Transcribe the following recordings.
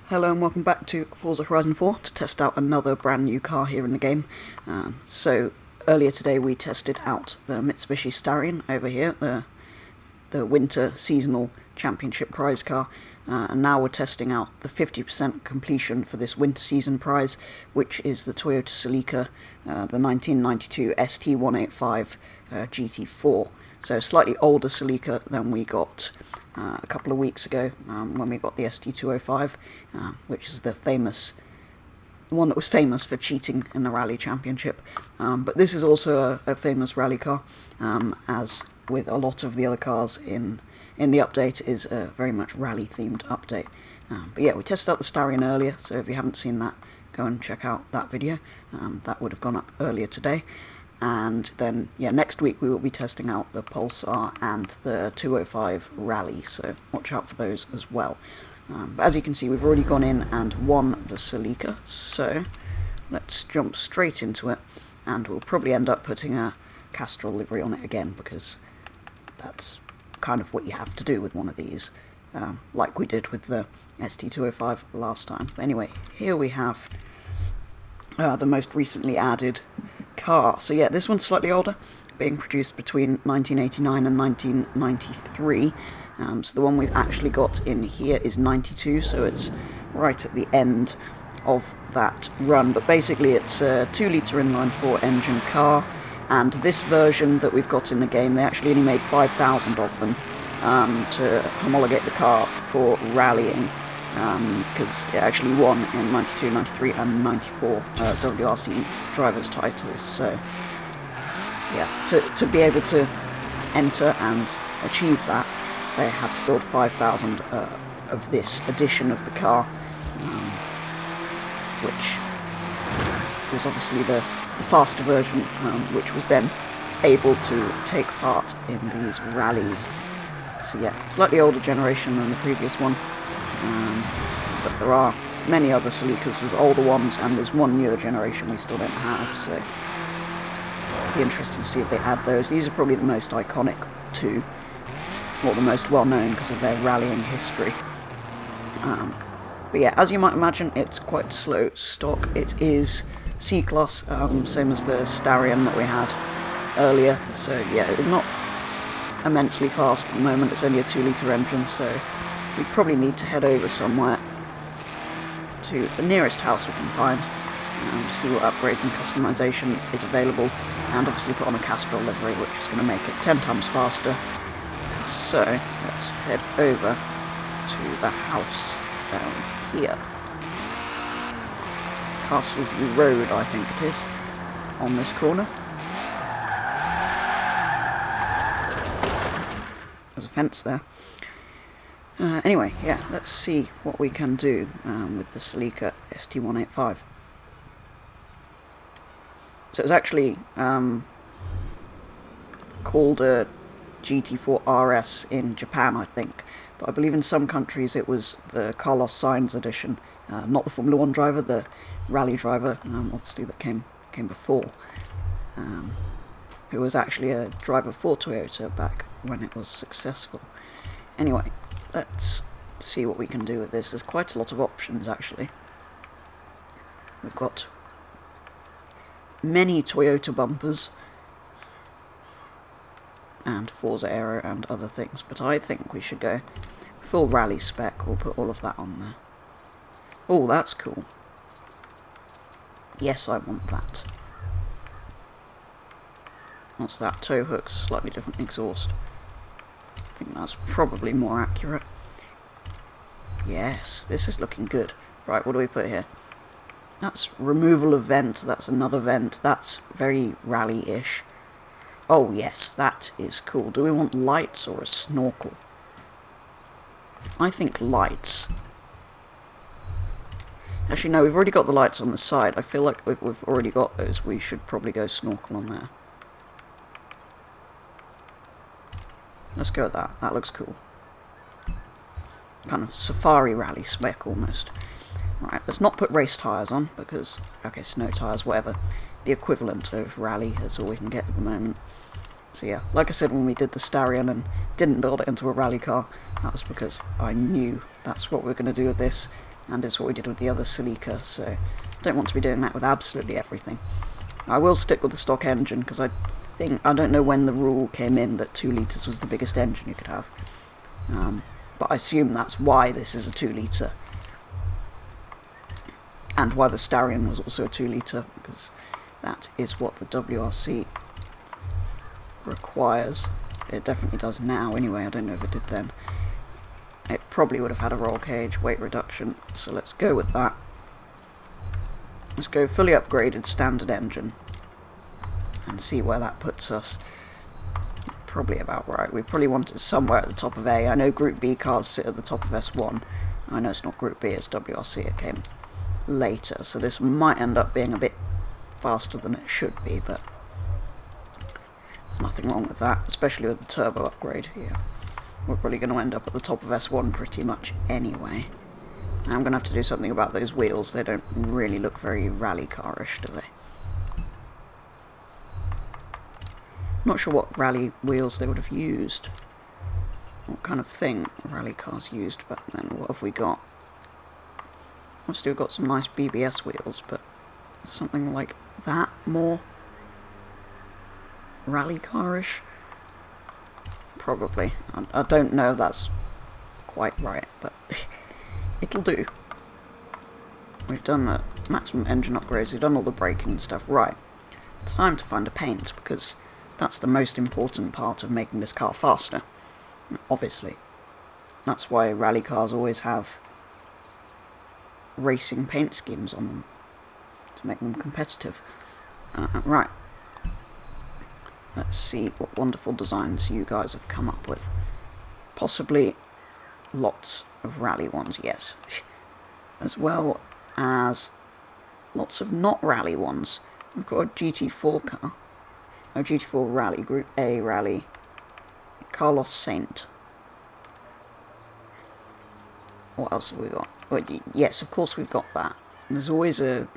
Hello and welcome back to Forza Horizon 4 to test out another brand new car here in the game. So earlier today we tested out the Mitsubishi Starion over here, the winter seasonal championship prize car, and now we're testing out the 50% completion for this winter season prize, which is the Toyota Celica, the 1992 ST185 GT4. So slightly older Celica than we got a couple of weeks ago when we got the ST205, which is the one that was famous for cheating in the rally championship. But this is also a famous rally car, as with a lot of the other cars in the update, is a very much rally themed update. But yeah, we tested out the Starion earlier, so if you haven't seen that, go and check out that video. That would have gone up earlier today. And then, yeah, next week we will be testing out the Pulsar and the 205 Rally, so watch out for those as well. But as you can see, we've already gone in and won the Celica, so let's jump straight into it, and we'll probably end up putting a Castrol livery on it again, because that's kind of what you have to do with one of these, like we did with the ST205 last time. But anyway, here we have the most recently added car. So yeah, this one's slightly older, being produced between 1989 and 1993. So the one we've actually got in here is 92, so it's right at the end of that run. But basically it's a 2-litre inline-4 engine car, and this version that we've got in the game, they actually only made 5,000 of them to homologate the car for rallying, because it actually won in 92, 93 and 94 WRC drivers titles. So yeah, to be able to enter and achieve that, they had to build 5,000 of this edition of the car, which was obviously the faster version, which was then able to take part in these rallies. So yeah, slightly older generation than the previous one. But there are many other Celicas, there's older ones, and there's one newer generation we still don't have, so it'll be interesting to see if they add those. These are probably the most iconic too, or the most well known because of their rallying history. But yeah, as you might imagine, it's quite slow stock. It is C-Class, same as the Starion that we had earlier, so yeah, it's not immensely fast at the moment. It's only a 2-litre engine, so we probably need to head over somewhere to the nearest house we can find, see what upgrades and customization is available, and obviously put on a Castrol livery, which is going to make it 10 times faster. So let's head over to the house down here. Castle View Road, I think it is, on this corner. There's a fence there. Anyway, yeah, let's see what we can do with the Celica ST185. So it's actually called a GT4 RS in Japan, I think, but I believe in some countries it was the Carlos Sainz edition, not the Formula 1 driver, the rally driver, obviously that came before, who was actually a driver for Toyota back when it was successful. Anyway, let's see what we can do with this. There's quite a lot of options, actually. We've got many Toyota bumpers, and Forza Aero and other things, but I think we should go full rally spec. We'll put all of that on there. Oh, that's cool. Yes, I want that. What's that? Tow hooks, slightly different exhaust. I think that's probably more accurate. Yes, this is looking good. Right, what do we put here? That's removal of vent, that's another vent, that's very rally-ish. Oh yes, that is cool. Do we want lights or a snorkel? I think lights. Actually no, we've already got the lights on the side. I feel like we've already got those. We should probably go snorkel on there. Let's go with that. That looks cool. Kind of safari rally spec almost. Right, let's not put race tyres on because, okay, snow tyres, whatever. The equivalent of rally is all we can get at the moment. So yeah, like I said when we did the Starion and didn't build it into a rally car, that was because I knew that's what we were going to do with this. and it's what we did with the other Celica, so don't want to be doing that with absolutely everything. I will stick with the stock engine, because I don't know when the rule came in that 2 litres was the biggest engine you could have. But I assume that's why this is a 2 litre. And why the Starion was also a 2 litre, because that is what the WRC requires. It definitely does now anyway, I don't know if it did then. It probably would have had a roll cage, weight reduction, so let's go with that. Let's go fully upgraded standard engine and see where that puts us. Probably about right. We probably want it somewhere at the top of A. I know Group B cars sit at the top of S1. I know it's not Group B, it's WRC. It came later, so this might end up being a bit faster than it should be, but there's nothing wrong with that, especially with the turbo upgrade here. We're probably going to end up at the top of S1 pretty much anyway. I'm going to have to do something about those wheels. They don't really look very rally car-ish, do they? Not sure what rally wheels they would have used. What kind of thing rally cars used, but then what have we got? I've still got some nice BBS wheels, but something like that more rally car-ish? Probably. I don't know if that's quite right, but it'll do. We've done the maximum engine upgrades, we've done all the braking and stuff. Right, time to find a paint, because that's the most important part of making this car faster. Obviously. That's why rally cars always have racing paint schemes on them, to make them competitive. Right. Let's see what wonderful designs you guys have come up with. Possibly lots of rally ones, yes. As well as lots of not rally ones. We've got a GT4 car. A GT4 Rally, Group A Rally, Carlos Saint. What else have we got? Well, yes, of course we've got that. And there's always a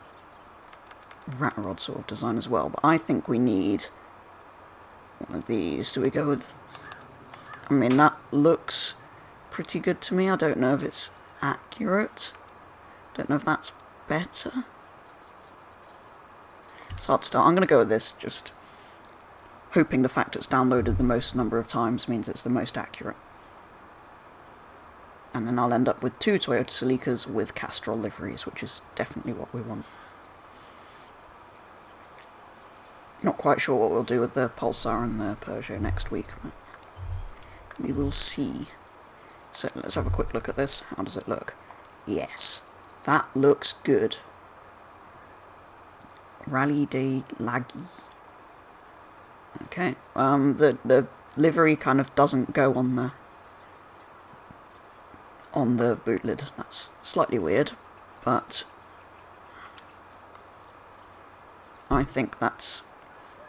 rat rod sort of design as well, but I think we need one of these. Do we go with... I mean, that looks pretty good to me. I don't know if it's accurate. Don't know if that's better. It's hard to tell. I'm going to go with this, just hoping the fact it's downloaded the most number of times means it's the most accurate. And then I'll end up with 2 Toyota Celicas with Castrol liveries, which is definitely what we want. Not quite sure what we'll do with the Pulsar and the Peugeot next week, but we will see. So let's have a quick look at this. How does it look? Yes, that looks good. Rally de Laggy. Okay, the livery kind of doesn't go on the boot lid. That's slightly weird, but I think that's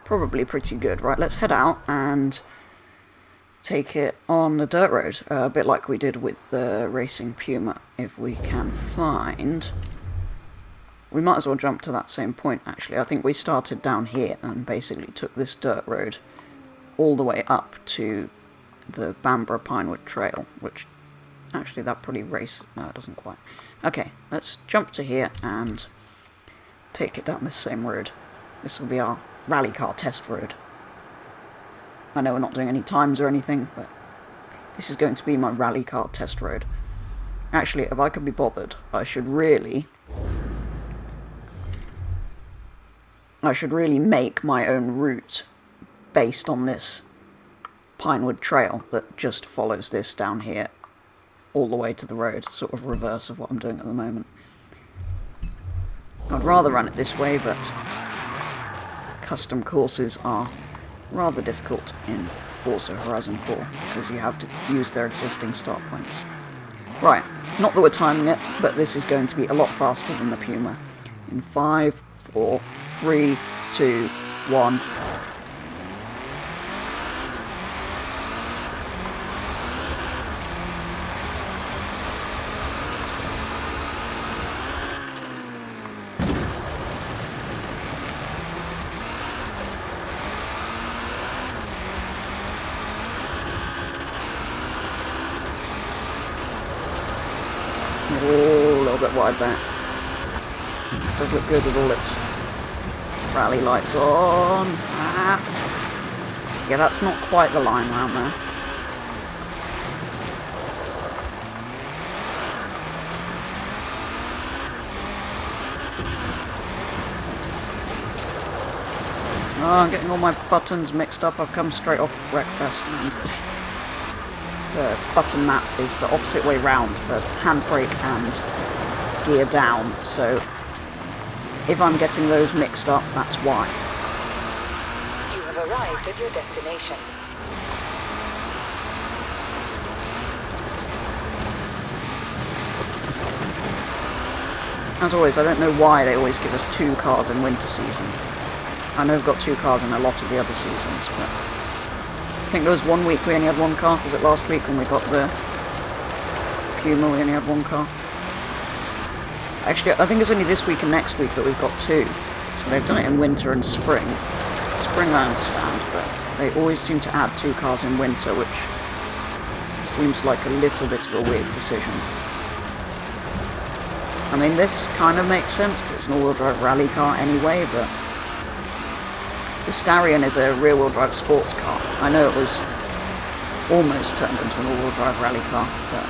probably pretty good. Right, let's head out and take it on the dirt road, a bit like we did with the Racing Puma, if we can find... We might as well jump to that same point, actually. I think we started down here and basically took this dirt road all the way up to the Bamborough Pinewood Trail, which... Actually, that probably races... No, it doesn't quite. Okay, let's jump to here and take it down this same road. This will be our rally car test road. I know we're not doing any times or anything, but this is going to be my rally car test road. Actually, if I could be bothered, I should really make my own route based on this Pinewood Trail that just follows this down here all the way to the road, sort of reverse of what I'm doing at the moment. I'd rather run it this way, but custom courses are rather difficult in Forza Horizon 4, because you have to use their existing start points. Right, not that we're timing it, but this is going to be a lot faster than the Puma. In 5, 4, 3, 2, 1... Oh, little bit wide there. It does look good with all its rally lights on. Yeah, that's not quite the line round there. Oh, I'm getting all my buttons mixed up. I've come straight off Wreckfest, and the button map is the opposite way round for handbrake and gear down, so if I'm getting those mixed up, that's why. You have arrived at your destination. As always, I don't know why they always give us 2 cars in winter season. I know we've got 2 cars in a lot of the other seasons, but I think there was 1 week we only had 1 car. Was it last week when we got the Puma we only had 1 car? Actually, I think it's only this week and next week that we've got 2. So they've done it in winter and spring. Spring I understand, but they always seem to add 2 cars in winter, which seems like a little bit of a weird decision. I mean, this kind of makes sense because it's an all-wheel drive rally car anyway, but the Starion is a rear-wheel drive sports car. I know it was almost turned into an all-wheel drive rally car, but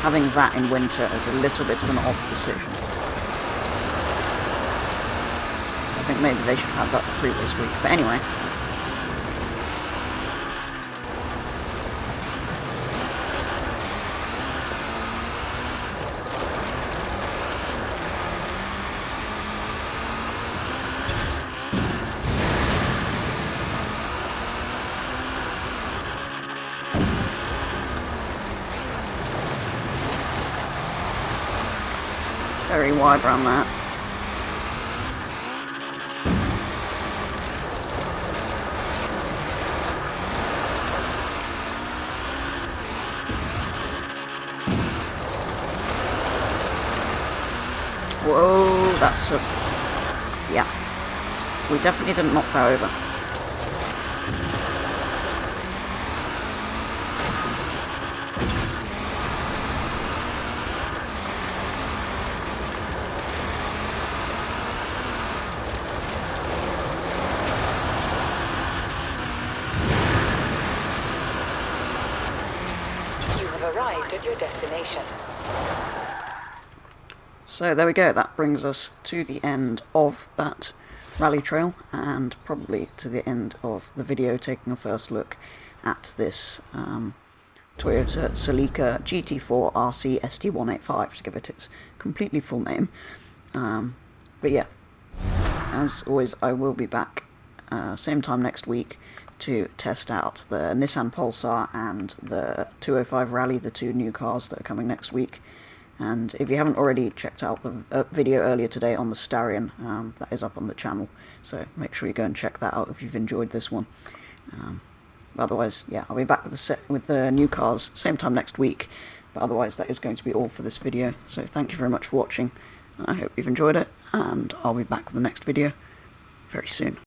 having that in winter is a little bit of an odd decision. So I think maybe they should have that the previous week. But anyway. Very wide around that. Whoa, that's a... yeah. We definitely didn't knock that over. Arrived at your destination. So there we go, that brings us to the end of that rally trail, and probably to the end of the video taking a first look at this Toyota Celica GT4 RC ST185, to give it its completely full name. But yeah, as always, I will be back same time next week to test out the Nissan Pulsar and the 205 Rally, the 2 new cars that are coming next week. And if you haven't already checked out the video earlier today on the Starion, that is up on the channel, so make sure you go and check that out if you've enjoyed this one. But otherwise, yeah, I'll be back with the new cars same time next week, but otherwise that is going to be all for this video. So thank you very much for watching, I hope you've enjoyed it, and I'll be back with the next video very soon.